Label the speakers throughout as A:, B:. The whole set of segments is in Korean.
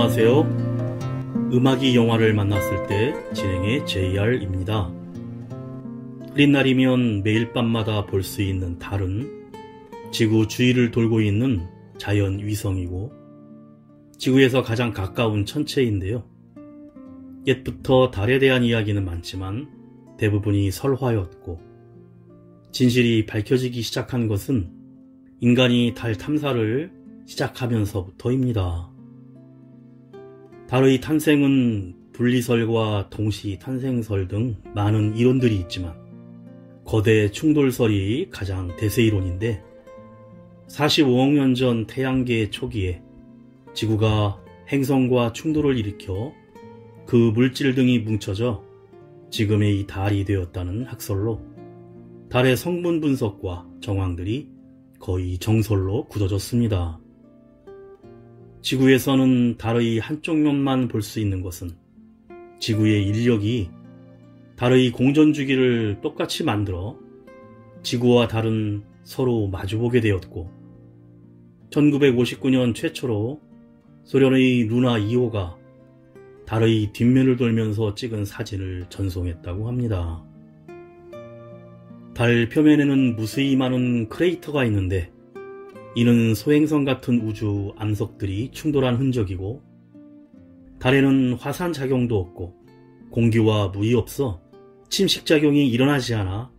A: 안녕하세요. 음악이 영화를 만났을 때 진행의 JR입니다. 흐린 날이면 매일 밤마다 볼 수 있는 달은 지구 주위를 돌고 있는 자연 위성이고 지구에서 가장 가까운 천체인데요. 옛부터 달에 대한 이야기는 많지만 대부분이 설화였고 진실이 밝혀지기 시작한 것은 인간이 달 탐사를 시작하면서부터입니다. 달의 탄생은 분리설과 동시 탄생설 등 많은 이론들이 있지만 거대 충돌설이 가장 대세이론인데 45억 년 전 태양계 초기에 지구가 행성과 충돌을 일으켜 그 물질 등이 뭉쳐져 지금의 이 달이 되었다는 학설로 달의 성분 분석과 정황들이 거의 정설로 굳어졌습니다. 지구에서는 달의 한쪽 면만 볼 수 있는 것은 지구의 인력이 달의 공전주기를 똑같이 만들어 지구와 달은 서로 마주보게 되었고 1959년 최초로 소련의 루나 2호가 달의 뒷면을 돌면서 찍은 사진을 전송했다고 합니다. 달 표면에는 무수히 많은 크레이터가 있는데 이는 소행성 같은 우주 암석들이 충돌한 흔적이고 달에는 화산작용도 없고 공기와 물이 없어 침식작용이 일어나지 않아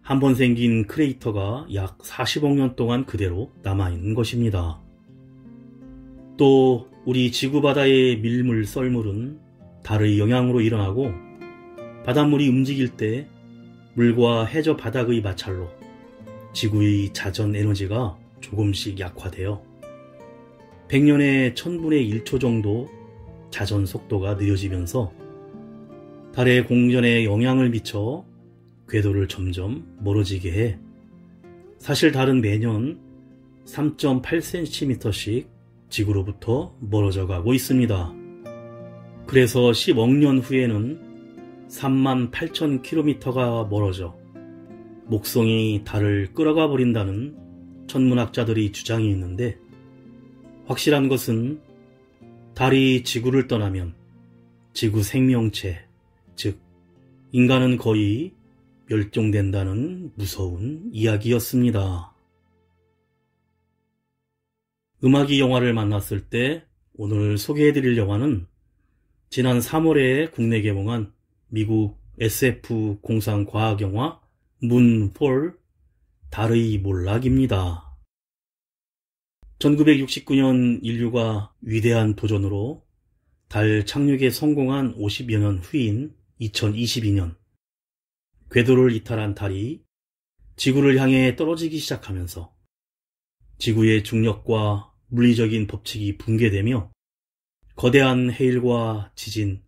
A: 한번 생긴 크레이터가 약 40억 년 동안 그대로 남아있는 것입니다. 또 우리 지구바다의 밀물 썰물은 달의 영향으로 일어나고 바닷물이 움직일 때 물과 해저 바닥의 마찰로 지구의 자전 에너지가 조금씩 약화되어 100년에 1000분의 1초 정도 자전 속도가 느려지면서 달의 공전에 영향을 미쳐 궤도를 점점 멀어지게 해 사실 달은 매년 3.8cm씩 지구로부터 멀어져 가고 있습니다. 그래서 10억 년 후에는 38,000km가 멀어져 목성이 달을 끌어가 버린다는 천문학자들의 주장이 있는데 확실한 것은 달이 지구를 떠나면 지구 생명체, 즉 인간은 거의 멸종된다는 무서운 이야기였습니다. 음악이 영화를 만났을 때 오늘 소개해드릴 영화는 지난 3월에 국내 개봉한 미국 SF 공상 과학 영화 문폴 달의 몰락입니다. 1969년 인류가 위대한 도전으로 달 착륙에 성공한 50여 년 후인 2022년 궤도를 이탈한 달이 지구를 향해 떨어지기 시작하면서 지구의 중력과 물리적인 법칙이 붕괴되며 거대한 해일과 지진,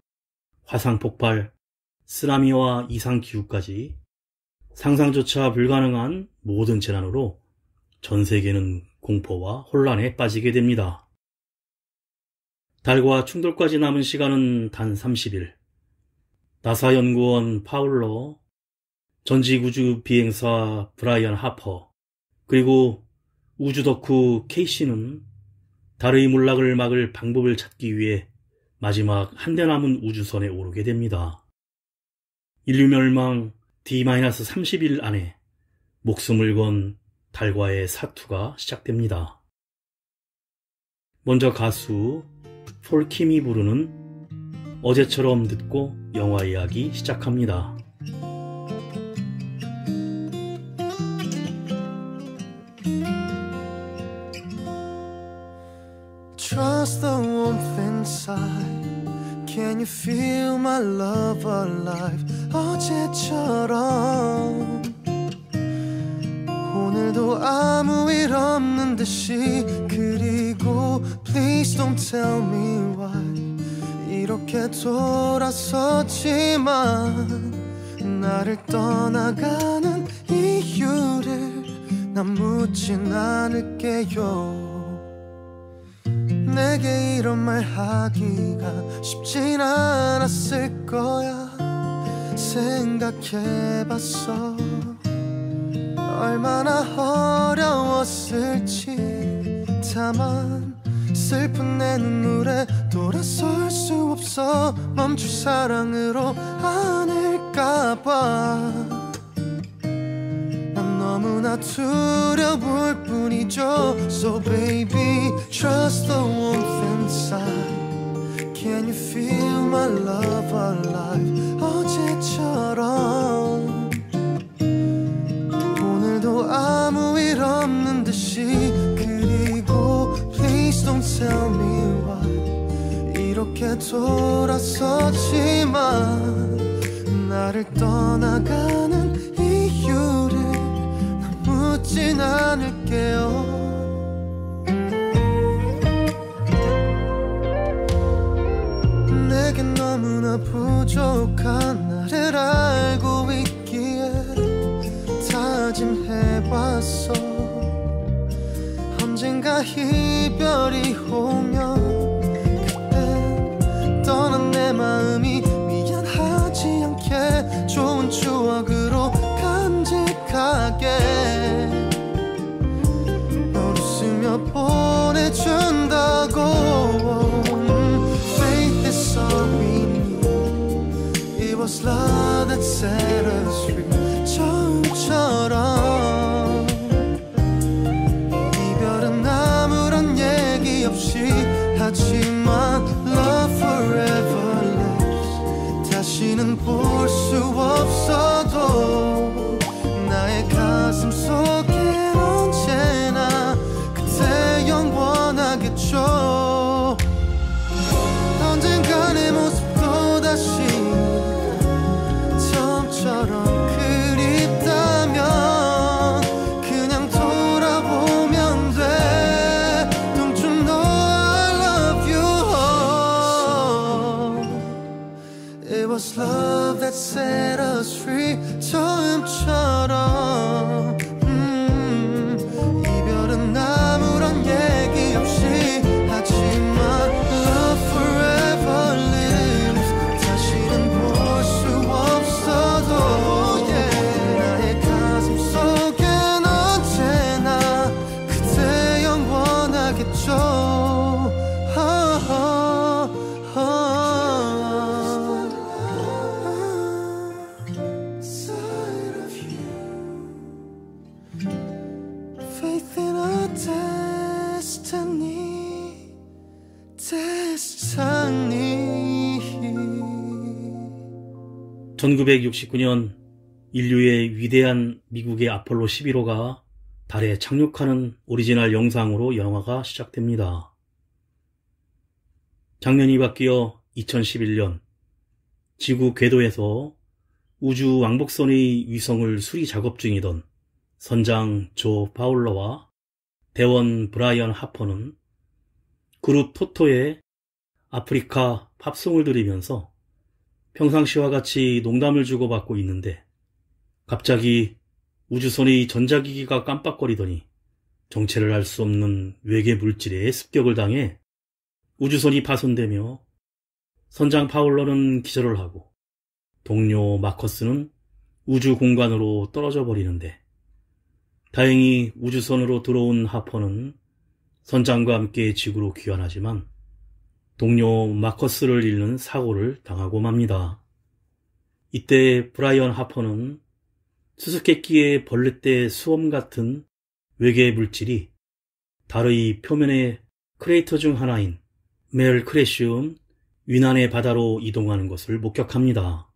A: 화상 폭발, 쓰나미와 이상기후까지 상상조차 불가능한 모든 재난으로 전 세계는 공포와 혼란에 빠지게 됩니다. 달과 충돌까지 남은 시간은 단 30일. 나사 연구원 파울러, 전직 우주 비행사 브라이언 하퍼, 그리고 우주 덕후 케이시는 달의 몰락을 막을 방법을 찾기 위해 마지막 한대 남은 우주선에 오르게 됩니다. 인류 멸망 D-30일 안에 목숨을 건 달과의 사투가 시작됩니다. 먼저 가수 폴킴이 부르는 어제처럼 듣고 영화 이야기 시작합니다.
B: Trust the warmth inside. Can you feel my love alive? 어제처럼 오늘도 아무 일 없는 듯이 그리고 Please don't tell me why 이렇게 돌아섰지만 나를 떠나가는 이유를 난 묻진 않을게요. 내게 이런 말 하기가 쉽진 않았을 거야. 생각해봤어. 얼마나 어려웠을지. 다만 슬픈 내 눈물에 돌아설 수 없어 멈출 사랑으로 아닐까봐 난 너무나 두려울 뿐이죠. So baby trust the warmth inside. Can you feel my love alive 어제처럼 오늘도 아무 일 없는 듯이 그리고 Please don't tell me why 이렇게 돌아섰지만 나를 떠나가는 이유를 난 묻진 않을게요. 내겐 너무나 부족한 나를 알고 있기에 다짐해왔어. 언젠가 이별이 오면 그땐 떠난 내 마음이 미안하지 않게 좋은 추억으로 간직하게 널 웃으며 보내준다고. Faith is all we need. It was love that set us free. 처음처럼 이별은 아무런 얘기 없이 하지만 Love forever lives. 다시는 볼 수 없어도 나의 가슴 속에 언제나 그대 영원하겠죠. 언젠가 내 모습도 다시 처음처럼 그립다면 그냥 돌아보면 돼. Don't you know I love you. It was love that set us free. 처음처럼 이별은 아무런 얘기 없이 하지만 Love forever lives. 다시는 볼 수 없어도 나의 가슴 속엔 언제나 그대 영원하겠죠. Side of you. Faith in our destiny. Destiny.
A: 1969년 인류의 위대한 미국의 아폴로 11호가 달에 착륙하는 오리지널 영상으로 영화가 시작됩니다. 장면이 바뀌어 2011년 지구 궤도에서 우주 왕복선의 위성을 수리 작업 중이던 선장 조 파울러와 대원 브라이언 하퍼는 그룹 토토의 아프리카 팝송을 들으면서 평상시와 같이 농담을 주고받고 있는데 갑자기 우주선의 전자기기가 깜빡거리더니 정체를 알 수 없는 외계 물질에 습격을 당해 우주선이 파손되며 선장 파울러는 기절을 하고 동료 마커스는 우주 공간으로 떨어져 버리는데 다행히 우주선으로 들어온 하퍼는 선장과 함께 지구로 귀환하지만 동료 마커스를 잃는 사고를 당하고 맙니다. 이때 브라이언 하퍼는 수수께끼의 벌레떼 수험 같은 외계 물질이 달의 표면의 크레이터 중 하나인 멜 크레시움 위난의 바다로 이동하는 것을 목격합니다.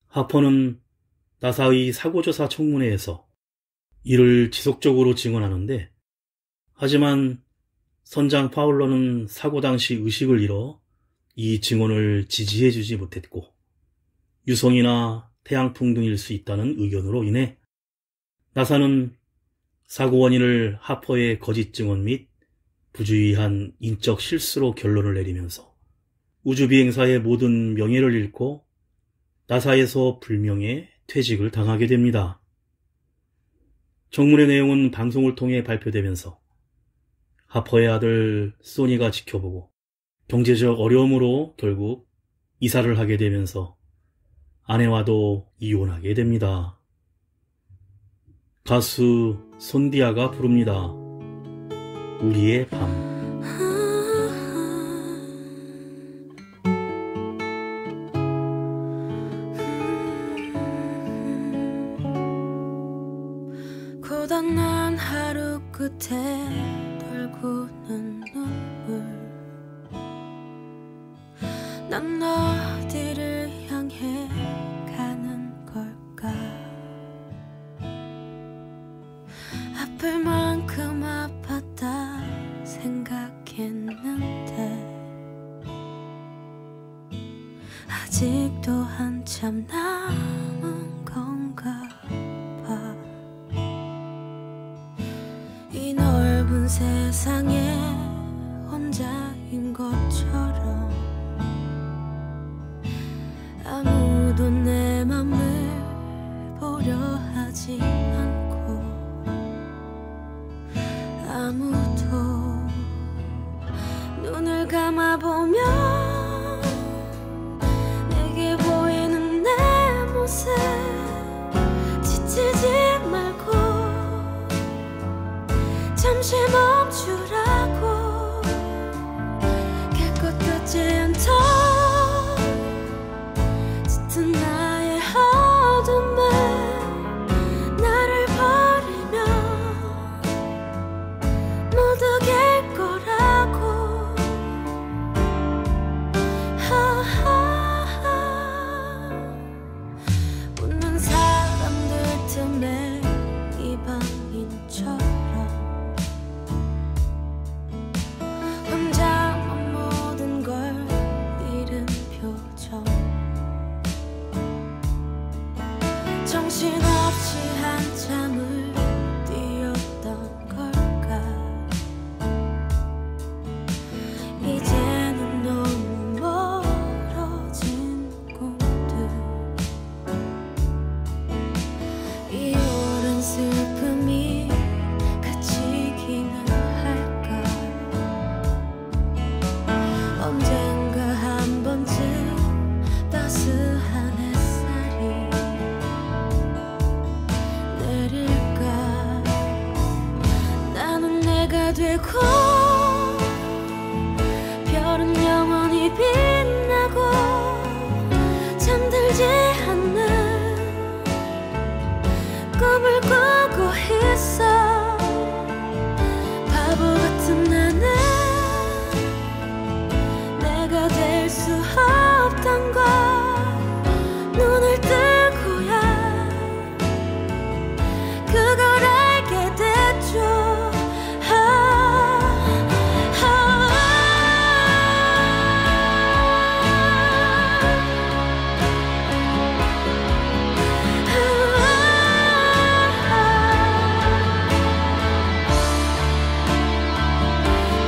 A: 하퍼는 나사의 사고조사 청문회에서 이를 지속적으로 증언하는데 하지만 선장 파울러는 사고 당시 의식을 잃어 이 증언을 지지해주지 못했고 유성이나 태양풍 등일 수 있다는 의견으로 인해 나사는 사고 원인을 하퍼의 거짓 증언 및 부주의한 인적 실수로 결론을 내리면서 우주비행사의 모든 명예를 잃고 나사에서 불명예 퇴직을 당하게 됩니다. 청문회 내용은 방송을 통해 발표되면서 하퍼의 아들 소니가 지켜보고 경제적 어려움으로 결국 이사를 하게 되면서 아내와도 이혼하게 됩니다. 가수 손디아가 부릅니다. 우리의 밤.
C: 지난 하루 끝에 떨구는 눈물 난 어디를 향해 가는 걸까 아플 만큼 아팠다 생각했는데 아직도 한참 남은 건가 봐 이 넓은 세상에 혼자인 것처럼 아무도 내 맘을 보려 하지 않고 아무도 눈을 감아보면 내게 보이는 내 모습 지치지 말고 잠시 멈추라고 깨끗하지 않던 짙은 나의 어둠을 나를 버리면 모두 갤 거라고 웃는 사람들 틈에 이방인처럼 혼자만 모든 걸 잃은 표정 정신없이 한참을 뛰었던 걸까 이제는 너무 멀어진 꿈들 이 오랜 슬픔이 그치기는 할까 언젠가 한 번쯤 따스한 햇살이 내릴까 나는 내가 되고 별은 영원히 빛나고 잠들지 않는 꿈을 꾸고 있어 바보 같은 나는 내가 될 수 없던 걸 눈을 뜨고야 그걸 알게 됐죠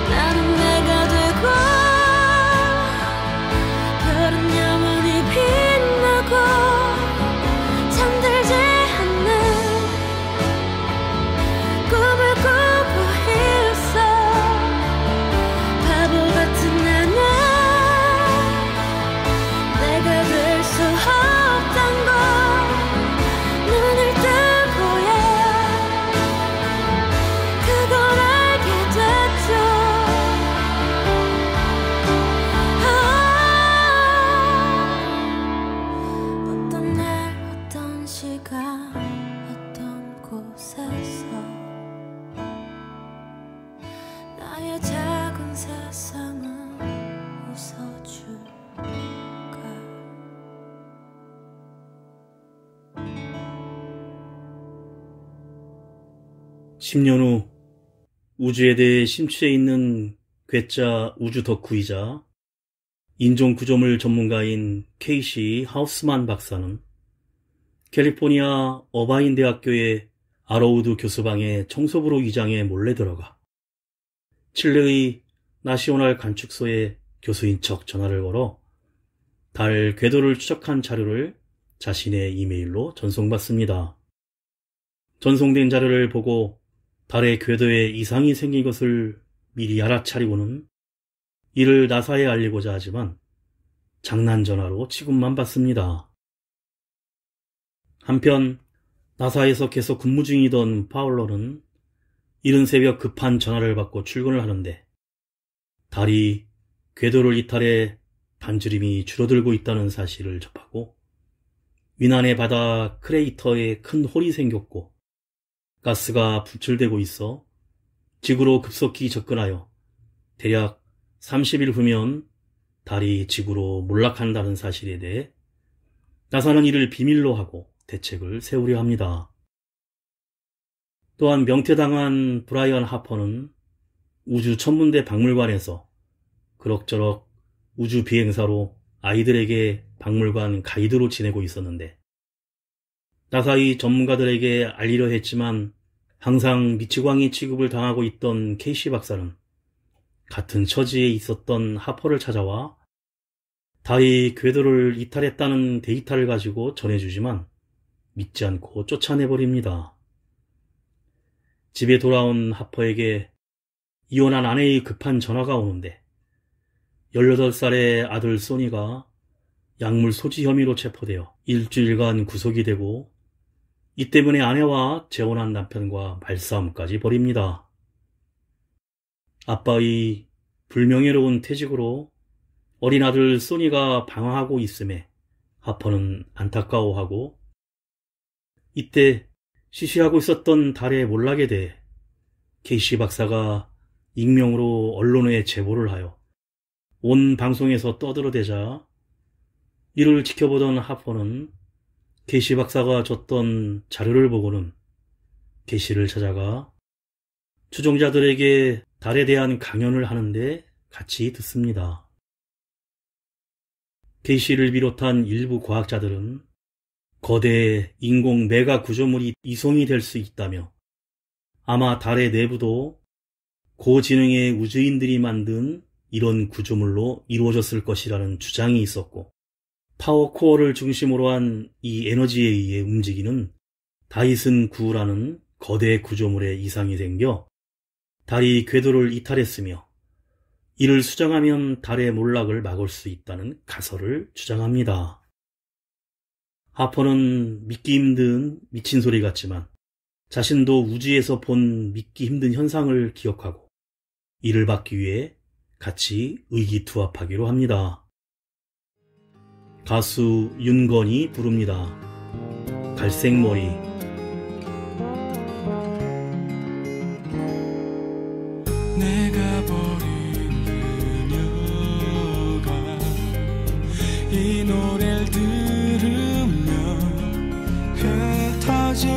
C: 나는 내가 되고 별은 영원히 빛나고 잠들지 않는 꿈을 꾸고 있어 바보 같은 나는 내가 될 수 없던 걸 눈을 뜨고야 그걸 알게 됐죠 어떤 날 어떤 시간 어떤 곳에서 나의 작은 세상은 웃어줄까
A: 10년 후 우주에 대해 심취해 있는 괴짜 우주 덕후이자 인종 구조물 전문가인 케이시 하우스만 박사는 캘리포니아 어바인 대학교의 아로우드 교수방에 청소부로 위장해 몰래 들어가 칠레의 나시오날 관측소에 교수인 척 전화를 걸어 달 궤도를 추적한 자료를 자신의 이메일로 전송받습니다. 전송된 자료를 보고 달의 궤도에 이상이 생긴 것을 미리 알아차리고는 이를 나사에 알리고자 하지만 장난 전화로 취급만 받습니다. 한편 나사에서 계속 근무 중이던 파울러는 이른 새벽 급한 전화를 받고 출근을 하는데 달이 궤도를 이탈해 반지름이 줄어들고 있다는 사실을 접하고 위난의 바다 크레이터에 큰 홀이 생겼고 가스가 분출되고 있어 지구로 급속히 접근하여 대략 30일 후면 달이 지구로 몰락한다는 사실에 대해 나사는 이를 비밀로 하고 대책을 세우려 합니다. 또한 명퇴당한 브라이언 하퍼는 우주천문대 박물관에서 그럭저럭 우주 비행사로 아이들에게 박물관 가이드로 지내고 있었는데 나사의 전문가들에게 알리려 했지만 항상 미치광이 취급을 당하고 있던 케이시 박사는 같은 처지에 있었던 하퍼를 찾아와 달이 궤도를 이탈했다는 데이터를 가지고 전해주지만 믿지 않고 쫓아내버립니다. 집에 돌아온 하퍼에게 이혼한 아내의 급한 전화가 오는데 18살의 아들 소니가 약물 소지 혐의로 체포되어 일주일간 구속이 되고 이 때문에 아내와 재혼한 남편과 말싸움까지 벌입니다. 아빠의 불명예로운 퇴직으로 어린 아들 소니가 방황하고 있음에 하퍼는 안타까워하고 이때 시시하고 있었던 달의 몰락에 대해 케이시 박사가 익명으로 언론에 제보를 하여 온 방송에서 떠들어대자 이를 지켜보던 하퍼는 케이시 박사가 줬던 자료를 보고는 케이시를 찾아가 추종자들에게 달에 대한 강연을 하는데 같이 듣습니다. 케이시를 비롯한 일부 과학자들은 거대 인공 메가 구조물이 이송이 될 수 있다며 아마 달의 내부도 고지능의 우주인들이 만든 이런 구조물로 이루어졌을 것이라는 주장이 있었고 파워코어를 중심으로 한 이 에너지에 의해 움직이는 다이슨 9라는 거대 구조물에 이상이 생겨 달이 궤도를 이탈했으며 이를 수정하면 달의 몰락을 막을 수 있다는 가설을 주장합니다. 하퍼는 믿기 힘든 미친 소리 같지만 자신도 우주에서 본 믿기 힘든 현상을 기억하고 이를 막기 위해 같이 의기투합하기로 합니다. 가수 윤건이 부릅니다. 갈색머리.
B: 내가 버린 그녀가 이 노래를 들으면 흩어진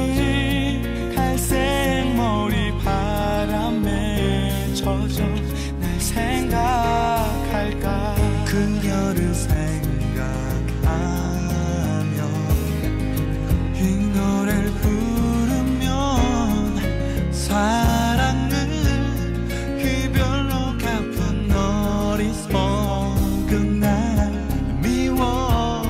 B: 갈색머리 바람에 젖어 날 생각할까 그녀를 생각하며 이 노래를 부르면 사랑은 이별로 갚은 어리석은 날 미워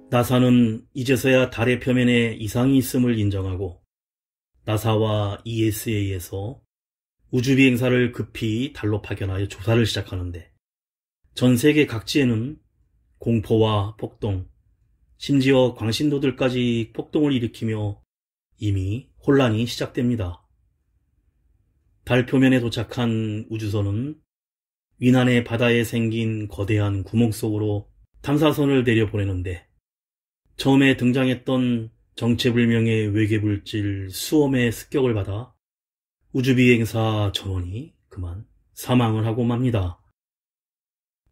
A: 나사는 이제서야 달의 표면에 이상이 있음을 인정하고 나사와 ESA에서 우주비행사를 급히 달로 파견하여 조사를 시작하는데 전 세계 각지에는 공포와 폭동, 심지어 광신도들까지 폭동을 일으키며 이미 혼란이 시작됩니다. 달 표면에 도착한 우주선은 위난의 바다에 생긴 거대한 구멍 속으로 탐사선을 내려보내는데 처음에 등장했던 정체불명의 외계물질 수험의 습격을 받아 우주비행사 전원이 그만 사망을 하고 맙니다.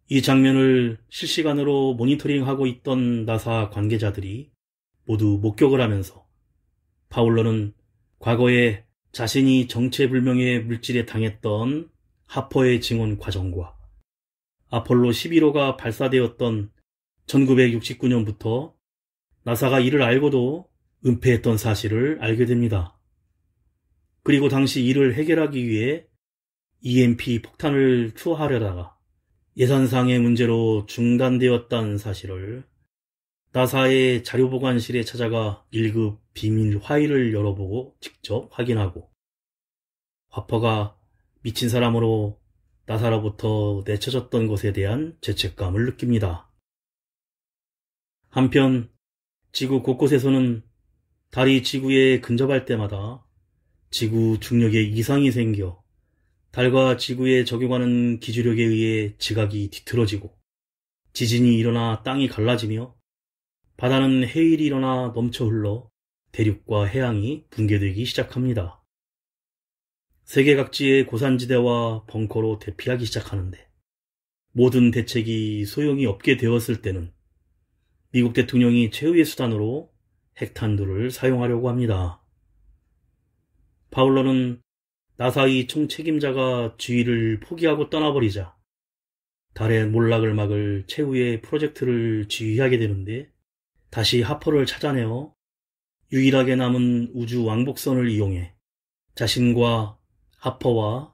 A: 이 장면을 실시간으로 모니터링하고 있던 나사 관계자들이 모두 목격을 하면서 파울러는 과거에 자신이 정체불명의 물질에 당했던 하퍼의 증언 과정과 아폴로 11호가 발사되었던 1969년부터 나사가 이를 알고도 은폐했던 사실을 알게 됩니다. 그리고 당시 이를 해결하기 위해 EMP 폭탄을 투하하려다가 예산상의 문제로 중단되었다는 사실을 나사의 자료보관실에 찾아가 1급 비밀 파일을 열어보고 직접 확인하고 하퍼가 미친 사람으로 나사로부터 내쳐졌던 것에 대한 죄책감을 느낍니다. 한편 지구 곳곳에서는 달이 지구에 근접할 때마다 지구 중력에 이상이 생겨 달과 지구에 적용하는 기주력에 의해 지각이 뒤틀어지고 지진이 일어나 땅이 갈라지며 바다는 해일이 일어나 넘쳐 흘러 대륙과 해양이 붕괴되기 시작합니다. 세계 각지의 고산지대와 벙커로 대피하기 시작하는데 모든 대책이 소용이 없게 되었을 때는 미국 대통령이 최후의 수단으로 핵탄두를 사용하려고 합니다. 파울러는 나사의 총책임자가 지휘를 포기하고 떠나버리자 달의 몰락을 막을 최후의 프로젝트를 지휘하게 되는데 다시 하퍼를 찾아내어 유일하게 남은 우주 왕복선을 이용해 자신과 하퍼와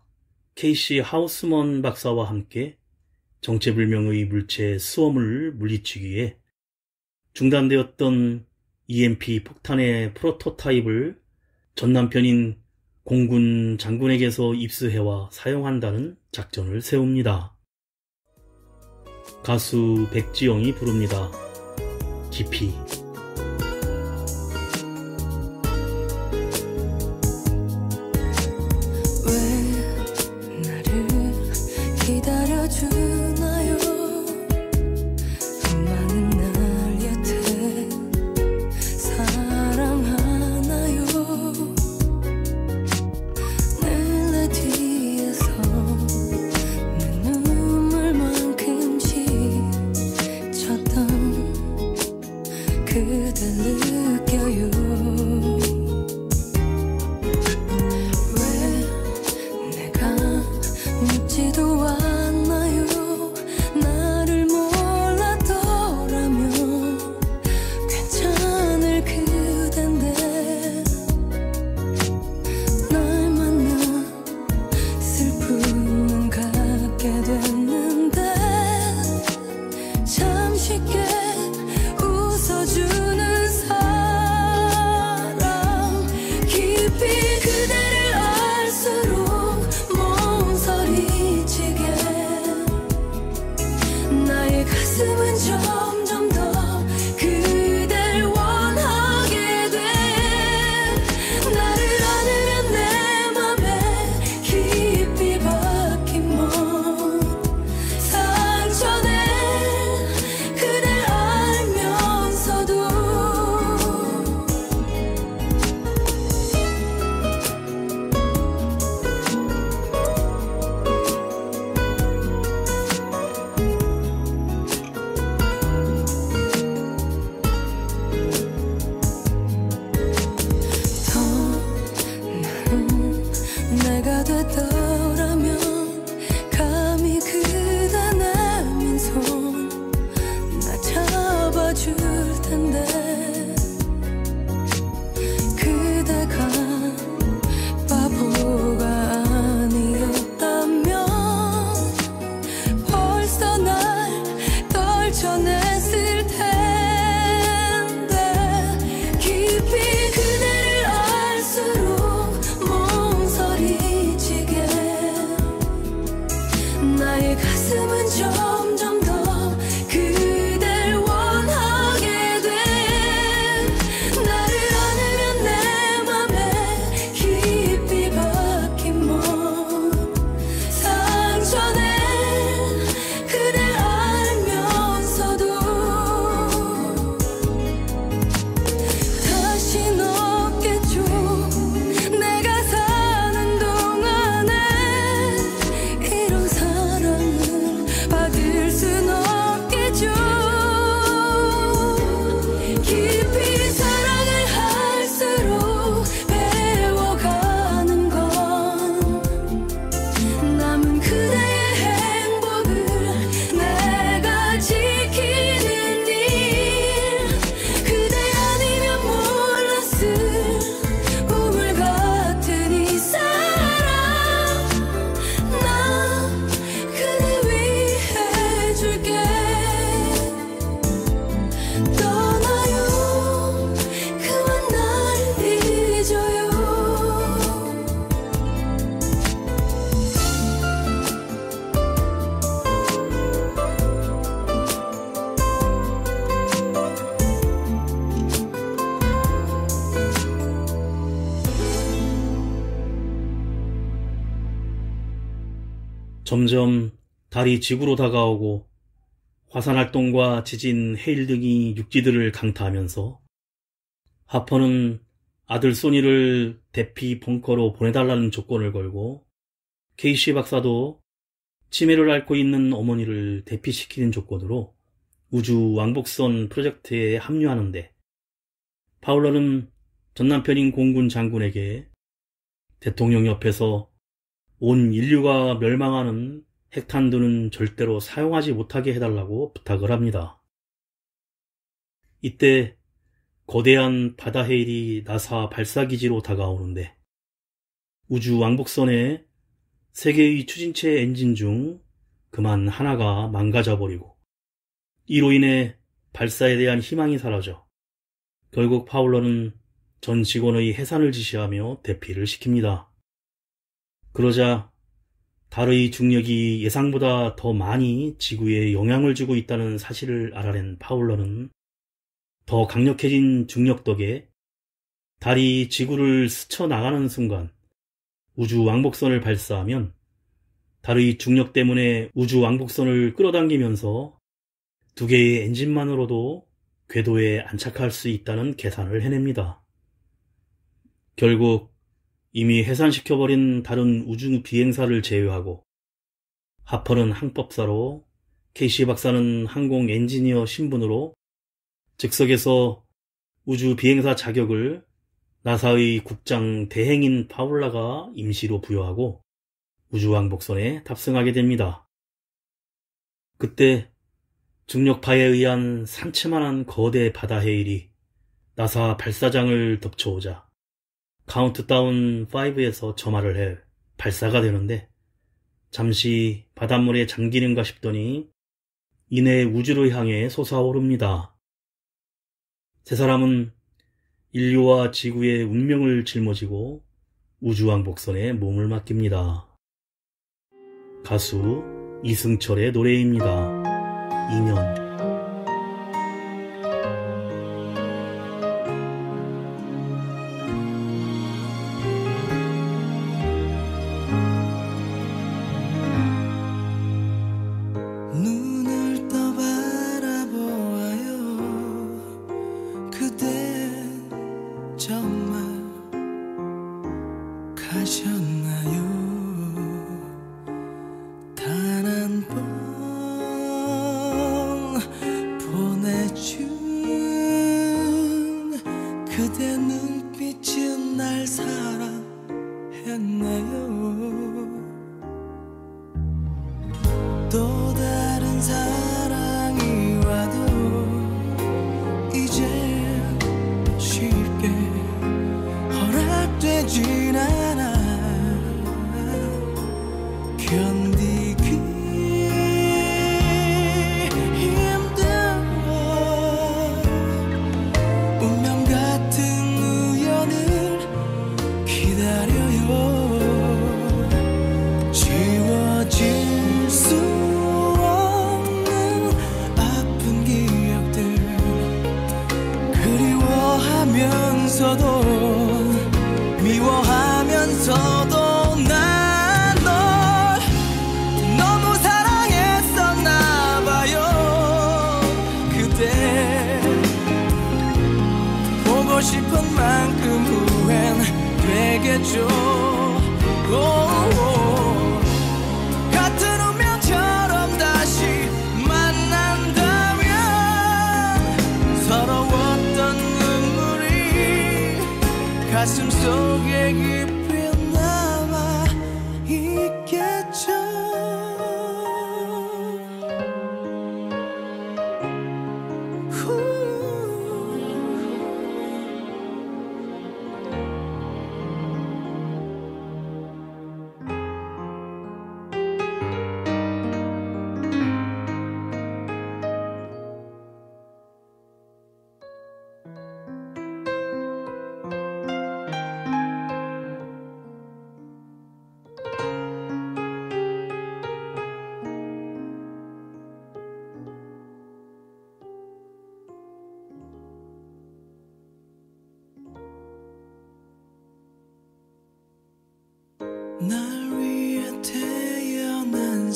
A: 케이시 하우스먼 박사와 함께 정체불명의 물체 수험을 물리치기 위해 중단되었던 EMP 폭탄의 프로토타입을 전 남편인 공군 장군에게서 입수해와 사용한다는 작전을 세웁니다. 가수 백지영이 부릅니다. 깊이.
C: 왜 나를 기다려주나요? 많은 날 여태 사랑하나요? 늘 내 뒤에서 내 눈물만큼 지쳤던 그댈 느껴요. 왜 내가 묻지도 않나요?
A: 점점 달이 지구로 다가오고 화산활동과 지진, 해일 등이 육지들을 강타하면서 하퍼는 아들 소니를 대피 벙커로 보내달라는 조건을 걸고 케이시 박사도 치매를 앓고 있는 어머니를 대피시키는 조건으로 우주 왕복선 프로젝트에 합류하는데 파울러는 전남편인 공군 장군에게 대통령 옆에서 온 인류가 멸망하는 핵탄두는 절대로 사용하지 못하게 해달라고 부탁을 합니다. 이때 거대한 바다 해일이 나사 발사기지로 다가오는데 우주 왕복선의 3개의 추진체 엔진 중 그만 하나가 망가져버리고 이로 인해 발사에 대한 희망이 사라져 결국 파울러는 전 직원의 해산을 지시하며 대피를 시킵니다. 그러자 달의 중력이 예상보다 더 많이 지구에 영향을 주고 있다는 사실을 알아낸 파울러는 더 강력해진 중력 덕에 달이 지구를 스쳐나가는 순간 우주 왕복선을 발사하면 달의 중력 때문에 우주 왕복선을 끌어당기면서 2개의 엔진만으로도 궤도에 안착할 수 있다는 계산을 해냅니다. 결국 이미 해산시켜버린 다른 우주 비행사를 제외하고 하퍼는 항법사로 케이시 박사는 항공 엔지니어 신분으로 즉석에서 우주 비행사 자격을 나사의 국장 대행인 파울라가 임시로 부여하고 우주왕복선에 탑승하게 됩니다. 그때 중력파에 의한 산채만한 거대 바다 해일이 나사 발사장을 덮쳐오자 카운트다운 5에서 점화를 해 발사가 되는데 잠시 바닷물에 잠기는가 싶더니 이내 우주를 향해 솟아오릅니다. 세 사람은 인류와 지구의 운명을 짊어지고 우주왕복선에 몸을 맡깁니다. 가수 이승철의 노래입니다. 2년.
B: 눈을 떠 바라보아요. 그댄 정말 가셨나요? 단 한 번 보내준 그대 눈빛은 날 사랑했나요? 또 다른 사랑이 와도 이제 쉽게 허락되진 않아. 견디기 힘들어. 운명 같은 우연을 기다려요. 지워질 수 없는 아픈 기억들 그리워하면서도 미워하면서도 난 널 너무 사랑했었나봐요. 그대 보고 싶은 만큼 후회는 되겠죠. 같은 운명처럼 다시 만난다면 서러웠던 눈물이 가슴속에 깊이 남아 있겠죠. 날 위해 태어난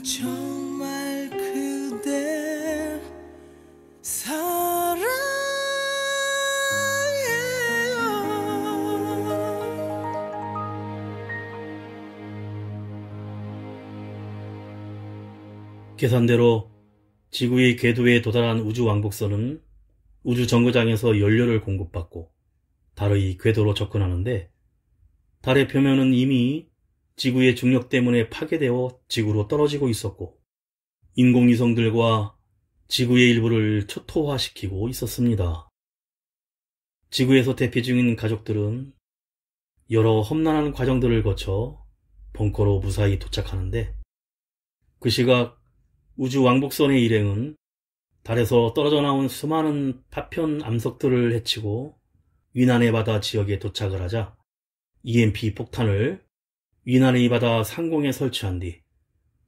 B: 정말 그댈 사랑해요.
A: 계산대로 지구의 궤도에 도달한 우주 왕복선은 우주 정거장에서 연료를 공급받고 달의 궤도로 접근하는데, 달의 표면은 이미 지구의 중력 때문에 파괴되어 지구로 떨어지고 있었고 인공위성들과 지구의 일부를 초토화시키고 있었습니다. 지구에서 대피 중인 가족들은 여러 험난한 과정들을 거쳐 벙커로 무사히 도착하는데, 그 시각 우주 왕복선의 일행은 달에서 떨어져 나온 수많은 파편 암석들을 해치고 위난의 바다 지역에 도착을 하자 EMP 폭탄을 위난의 바다 상공에 설치한 뒤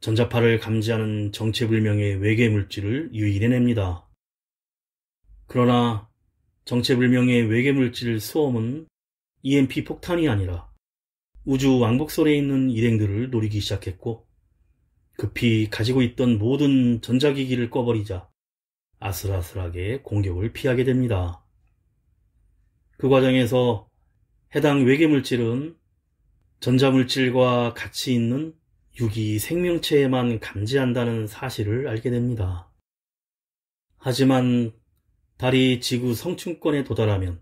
A: 전자파를 감지하는 정체불명의 외계 물질을 유인해냅니다. 그러나 정체불명의 외계 물질 수험은 EMP 폭탄이 아니라 우주 왕복선에 있는 일행들을 노리기 시작했고, 급히 가지고 있던 모든 전자기기를 꺼버리자 아슬아슬하게 공격을 피하게 됩니다. 그 과정에서 해당 외계물질은 전자물질과 같이 있는 유기 생명체에만 감지한다는 사실을 알게 됩니다. 하지만 달이 지구 성층권에 도달하면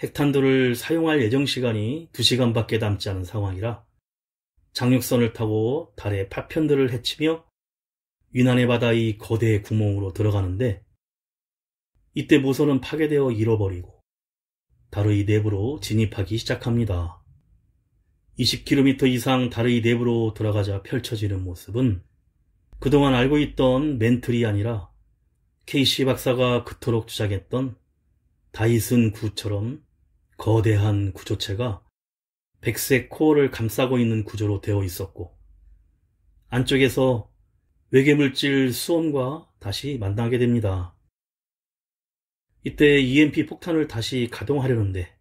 A: 핵탄두를 사용할 예정 시간이 2시간밖에 남지 않은 상황이라 장력선을 타고 달의 파편들을 헤치며 위난의 바다의 거대 구멍으로 들어가는데, 이때 모선은 파괴되어 잃어버리고 달의 내부로 진입하기 시작합니다. 20km 이상 달의 내부로 들어가자 펼쳐지는 모습은 그동안 알고 있던 멘틀이 아니라 케이시 박사가 그토록 주장했던 다이슨 구처럼 거대한 구조체가 백색 코어를 감싸고 있는 구조로 되어 있었고, 안쪽에서 외계물질 수험과 다시 만나게 됩니다. 이때 EMP 폭탄을 다시 가동하려는데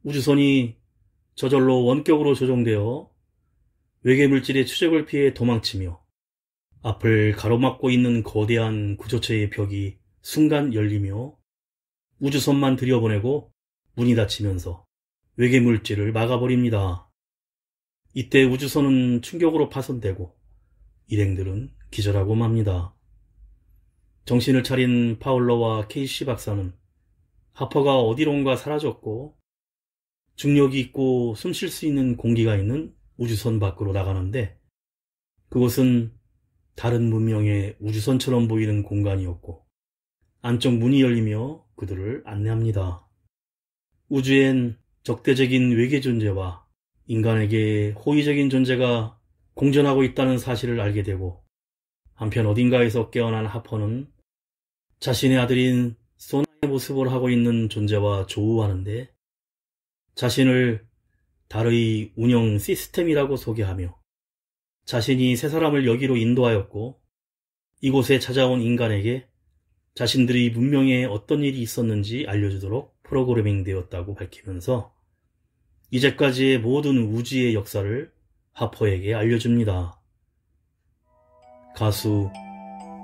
A: 우주선이 저절로 원격으로 조종되어 외계물질의 추적을 피해 도망치며 앞을 가로막고 있는 거대한 구조체의 벽이 순간 열리며 우주선만 들여보내고 문이 닫히면서 외계물질을 막아버립니다. 이때 우주선은 충격으로 파손되고 일행들은 기절하고 맙니다. 정신을 차린 파울러와 케이시 박사는 하퍼가 어디론가 사라졌고 중력이 있고 숨 쉴 수 있는 공기가 있는 우주선 밖으로 나가는데, 그곳은 다른 문명의 우주선처럼 보이는 공간이었고 안쪽 문이 열리며 그들을 안내합니다. 우주엔 적대적인 외계 존재와 인간에게 호의적인 존재가 공존하고 있다는 사실을 알게 되고, 한편 어딘가에서 깨어난 하퍼는 자신의 아들인 소나의 모습을 하고 있는 존재와 조우하는데, 자신을 달의 운영 시스템이라고 소개하며 자신이 세 사람을 여기로 인도하였고 이곳에 찾아온 인간에게 자신들의 문명에 어떤 일이 있었는지 알려주도록 프로그래밍 되었다고 밝히면서 이제까지의 모든 우주의 역사를 하퍼에게 알려줍니다. 가수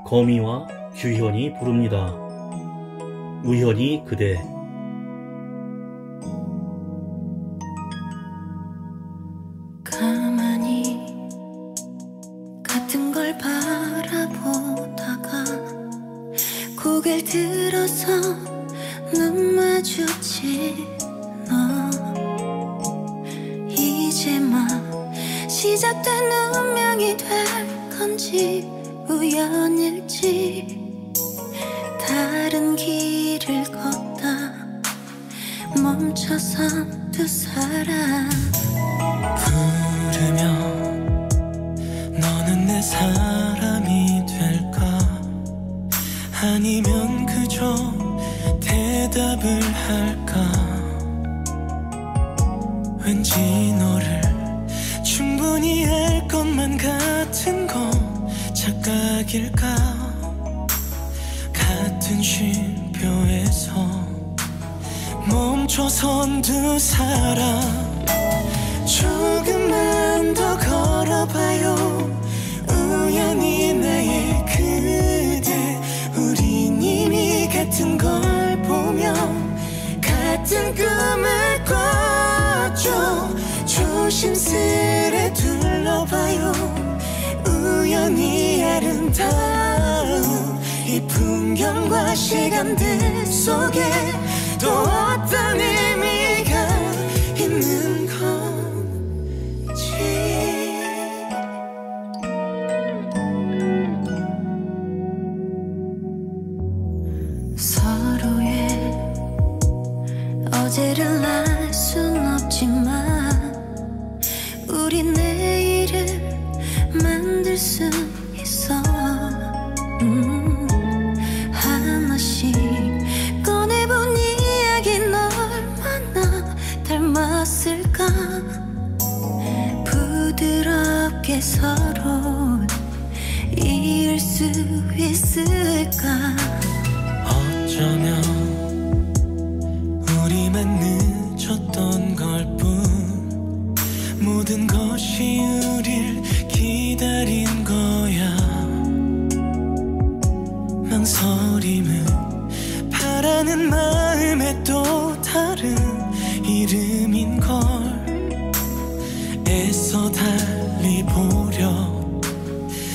A: 거미와 규현이 부릅니다. 우연히 그대.
C: 가만히 같은 걸 바라보다가 고개를 들어서 눈 마주친 너, 이제 막 시작된 운명이 될 건지 우연일지 다른 길을 걷다 멈춰선 두 사람
B: 부르면 너는 내 사람이 될까? 아니면 그저 대답을 할까? 왠지 너를 충분히 알 것만 같은 건 착각일까? 같은 쉼표에서 멈춰선 두 사람 조금만 더 걸어봐요. 우연
C: 조심스레 둘러봐요. 우연히 아름다운 이 풍경과 시간들 속에 또 어떤 의미가 있는 건지. 서로의 어제를 알 순 없지만 우리 내일을 만들 수 있어. 하나씩 꺼내본 이야기는 얼마나 닮았을까. 부드럽게 서로 이을 수 있을까.
B: 어쩌면 우리만 늦었던 걸뿐 모든 것이 우릴 기다린 거야. 망설임은 바라는 마음에 또 다른 이름인걸. 애써 달리보려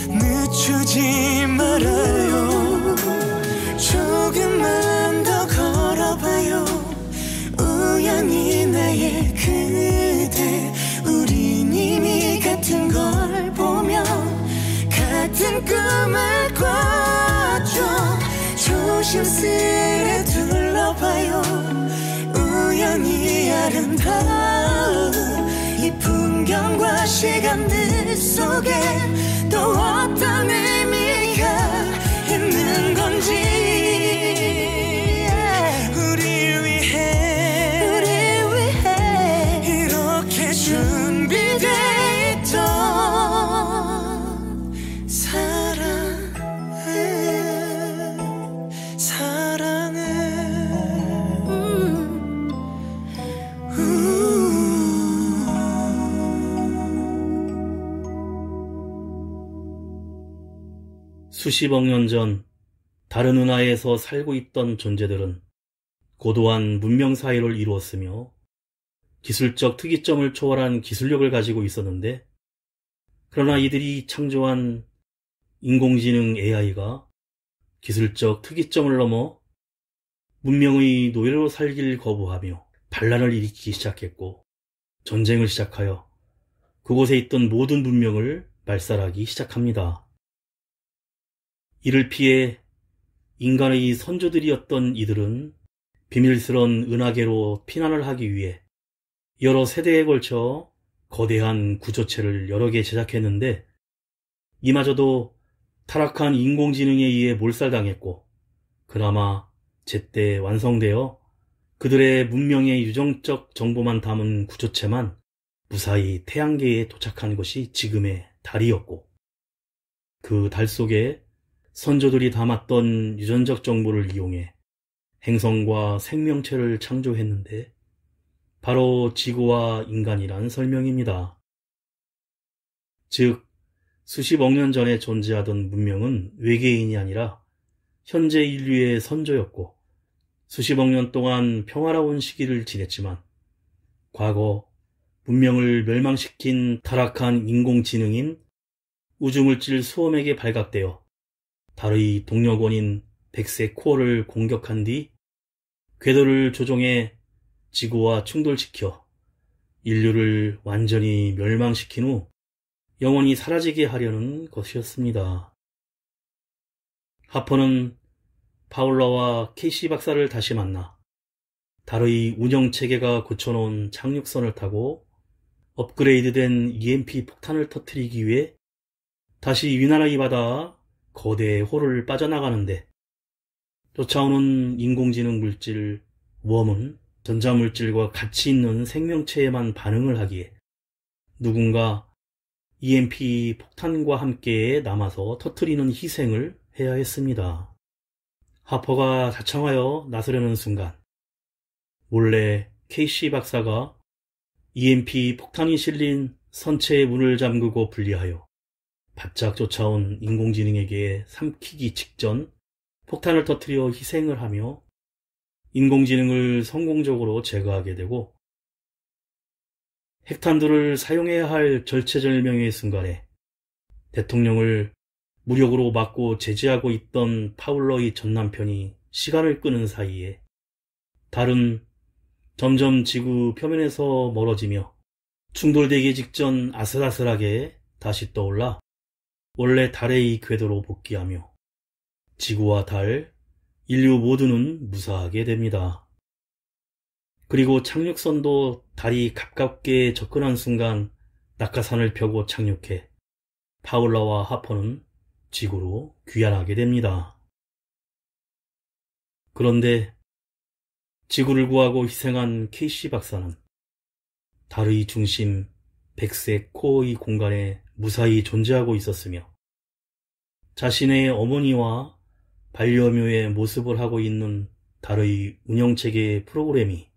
B: 늦추지 말아요. 조금만 더 걸어봐요. 우연히 나의 그대. 우린 이미 같은 걸 보며 같은 꿈을 꿨죠. 조심스레 둘러봐요. 우연히 아름다운 이 풍경과 시간들 속에 또 어떤 의미가 있는 건지. 우릴 위해 이렇게 준비돼 있던 사랑은
A: 수십억 년 전 다른 은하에서 살고 있던 존재들은 고도한 문명 사회를 이루었으며 기술적 특이점을 초월한 기술력을 가지고 있었는데, 그러나 이들이 창조한 인공지능 AI가 기술적 특이점을 넘어 문명의 노예로 살길 거부하며 반란을 일으키기 시작했고, 전쟁을 시작하여 그곳에 있던 모든 문명을 말살하기 시작합니다. 이를 피해 인간의 선조들이었던 이들은 비밀스런 은하계로 피난을 하기 위해 여러 세대에 걸쳐 거대한 구조체를 여러 개 제작했는데, 이마저도 타락한 인공지능에 의해 몰살당했고, 그나마 제때 완성되어 그들의 문명의 유정적 정보만 담은 구조체만 무사히 태양계에 도착한 것이 지금의 달이었고, 그 달 속에 선조들이 담았던 유전적 정보를 이용해 행성과 생명체를 창조했는데, 바로 지구와 인간이란 설명입니다. 즉, 수십억 년 전에 존재하던 문명은 외계인이 아니라 현재 인류의 선조였고, 수십억 년 동안 평화로운 시기를 지냈지만, 과거 문명을 멸망시킨 타락한 인공지능인 우주물질 수험에게 발각되어 달의 동력원인 백색 코어를 공격한 뒤 궤도를 조종해 지구와 충돌시켜 인류를 완전히 멸망시킨 후 영원히 사라지게 하려는 것이었습니다. 하퍼는 파울러와 케이시 박사를 다시 만나 달의 운영체계가 고쳐놓은 착륙선을 타고 업그레이드된 EMP 폭탄을 터뜨리기 위해 다시 위나라의 바다 거대 홀을 빠져나가는데, 쫓아오는 인공지능 물질 웜은 전자물질과 같이 있는 생명체에만 반응을 하기에 누군가 EMP 폭탄과 함께 남아서 터뜨리는 희생을 해야 했습니다. 하퍼가 자청하여 나서려는 순간 몰래 케이시 박사가 EMP 폭탄이 실린 선체의 문을 잠그고 분리하여 바짝 쫓아온 인공지능에게 삼키기 직전 폭탄을 터뜨려 희생을 하며 인공지능을 성공적으로 제거하게 되고, 핵탄두를 사용해야 할 절체절명의 순간에 대통령을 무력으로 막고 제지하고 있던 파울러의 전남편이 시간을 끄는 사이에 달은 점점 지구 표면에서 멀어지며 충돌되기 직전 아슬아슬하게 다시 떠올라 원래 달의 궤도로 복귀하며 지구와 달, 인류 모두는 무사하게 됩니다. 그리고 착륙선도 달이 가깝게 접근한 순간 낙하산을 펴고 착륙해 파울러와 하퍼는 지구로 귀환하게 됩니다. 그런데 지구를 구하고 희생한 케이시 박사는 달의 중심 백색 코어의 공간에 무사히 존재하고 있었으며 자신의 어머니와 반려묘의 모습을 하고 있는 달의 운영체계 프로그램이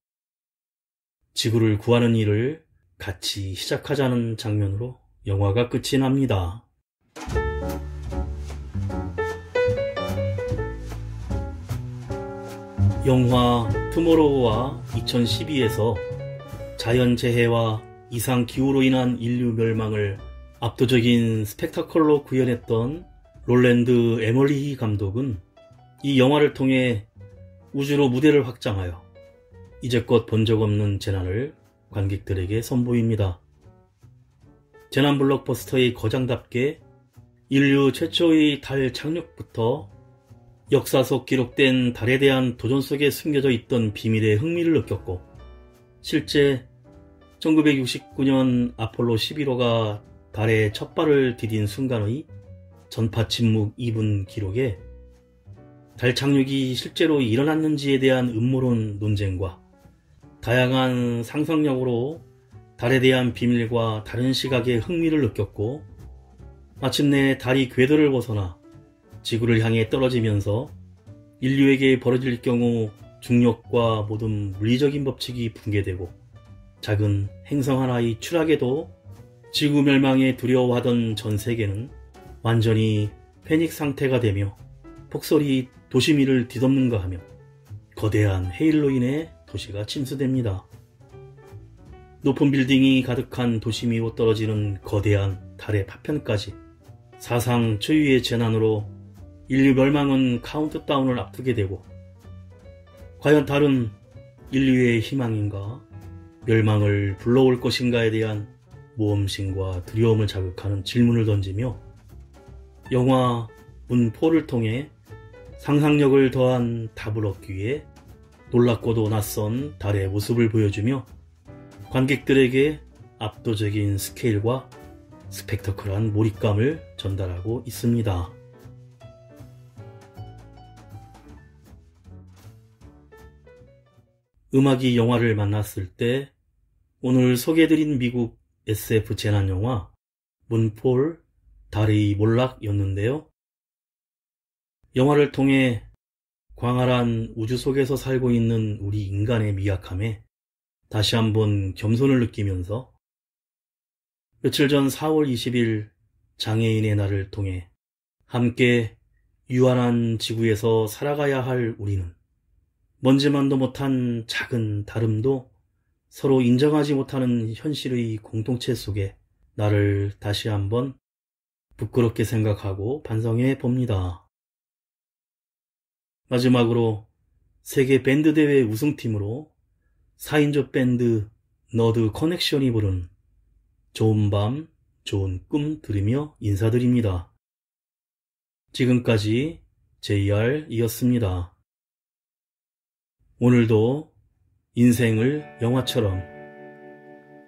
A: 지구를 구하는 일을 같이 시작하자는 장면으로 영화가 끝이 납니다. 영화 투모로우와 2012에서 자연재해와 이상기후로 인한 인류 멸망을 압도적인 스펙타클로 구현했던 롤랜드 에머리히 감독은 이 영화를 통해 우주로 무대를 확장하여 이제껏 본 적 없는 재난을 관객들에게 선보입니다. 재난 블록버스터의 거장답게 인류 최초의 달 착륙부터 역사 속 기록된 달에 대한 도전 속에 숨겨져 있던 비밀에 흥미를 느꼈고 실제 1969년 아폴로 11호가 달에 첫 발을 디딘 순간의 전파 침묵 2분 기록에 달 착륙이 실제로 일어났는지에 대한 음모론 논쟁과 다양한 상상력으로 달에 대한 비밀과 다른 시각에 흥미를 느꼈고 마침내 달이 궤도를 벗어나 지구를 향해 떨어지면서 인류에게 벌어질 경우 중력과 모든 물리적인 법칙이 붕괴되고 작은 행성 하나의 추락에도 지구 멸망에 두려워하던 전 세계는 완전히 패닉 상태가 되며 폭설이 도시 위를 뒤덮는가 하며 거대한 해일로 인해 도시가 침수됩니다. 높은 빌딩이 가득한 도시 위로 떨어지는 거대한 달의 파편까지 사상 초유의 재난으로 인류 멸망은 카운트다운을 앞두게 되고 과연 달은 인류의 희망인가 멸망을 불러올 것인가에 대한 모험심과 두려움을 자극하는 질문을 던지며 영화 문포를 통해 상상력을 더한 답을 얻기 위해 놀랍고도 낯선 달의 모습을 보여주며 관객들에게 압도적인 스케일과 스펙터클한 몰입감을 전달하고 있습니다. 음악이 영화를 만났을 때 오늘 소개해드린 미국 SF 재난영화 문폴 달의 몰락이었는데요. 영화를 통해 광활한 우주 속에서 살고 있는 우리 인간의 미약함에 다시 한번 겸손을 느끼면서 며칠 전 4월 20일 장애인의 날을 통해 함께 유한한 지구에서 살아가야 할 우리는 먼지만도 못한 작은 다름도 서로 인정하지 못하는 현실의 공동체 속에 나를 다시 한번 부끄럽게 생각하고 반성해 봅니다. 마지막으로 세계 밴드대회 우승팀으로 4인조 밴드 너드 커넥션이 부른 좋은 밤, 좋은 꿈 들으며 인사드립니다. 지금까지 JR이었습니다. 오늘도 인생을 영화처럼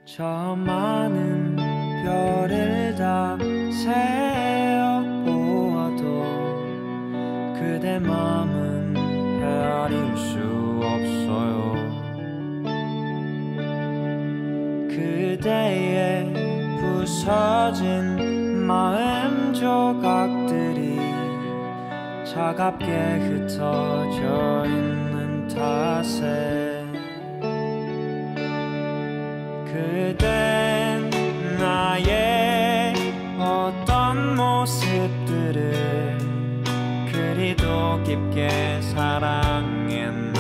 B: 저 많은 별을 다 세어보아도 그대 맘은 헤아릴 수 없어요. 그대의 부서진 마음 조각들이 차갑게 흩어져 있는 탓에 그댄 나의 어떤 모습들을 그리도 깊게 사랑했나요?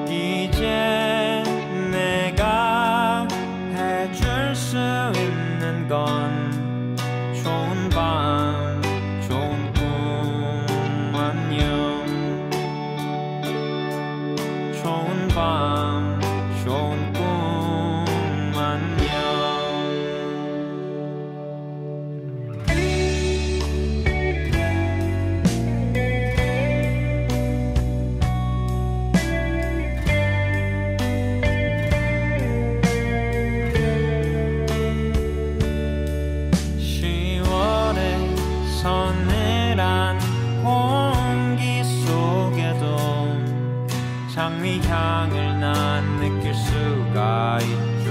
B: 이제
D: 난 느낄 수가 있지